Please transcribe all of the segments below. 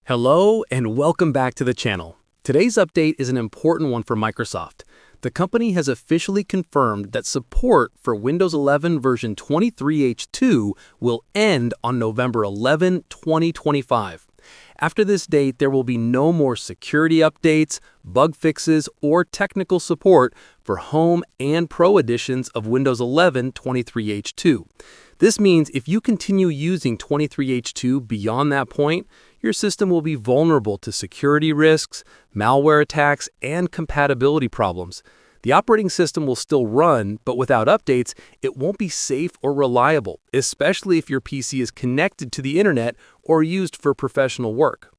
Hello and welcome back to the channel. Today's update is an important one for Microsoft. The company has officially confirmed that support for Windows 11 version 23H2 will end on November 11, 2025. After this date, there will be no more security updates, bug fixes, or technical support for home and pro editions of Windows 11 23H2. This means if you continue using 23H2 beyond that point, your system will be vulnerable to security risks, malware attacks, and compatibility problems. The operating system will still run, but without updates, it won't be safe or reliable, especially if your PC is connected to the internet or used for professional work.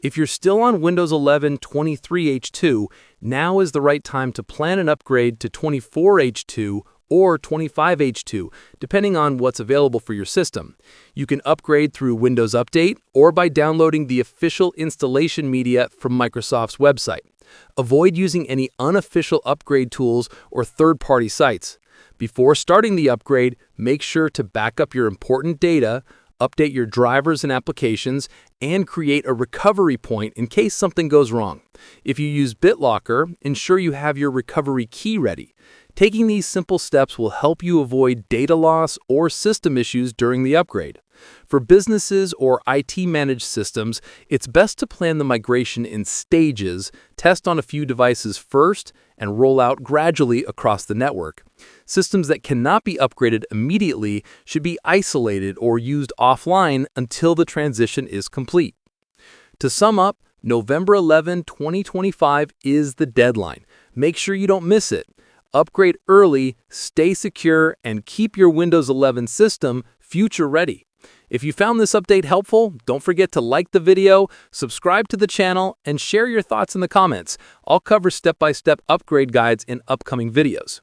If you're still on Windows 11 23H2, now is the right time to plan an upgrade to 24H2 or 25H2, depending on what's available for your system. You can upgrade through Windows Update or by downloading the official installation media from Microsoft's website. Avoid using any unofficial upgrade tools or third-party sites. Before starting the upgrade, make sure to back up your important data, update your drivers and applications, and create a recovery point in case something goes wrong. If you use BitLocker, ensure you have your recovery key ready. Taking these simple steps will help you avoid data loss or system issues during the upgrade. For businesses or IT-managed systems, it's best to plan the migration in stages, test on a few devices first, and roll out gradually across the network. Systems that cannot be upgraded immediately should be isolated or used offline until the transition is complete. To sum up, November 11, 2025 is the deadline. Make sure you don't miss it. Upgrade early, stay secure, and keep your Windows 11 system future-ready. If you found this update helpful, don't forget to like the video, subscribe to the channel, and share your thoughts in the comments. I'll cover step-by-step upgrade guides in upcoming videos.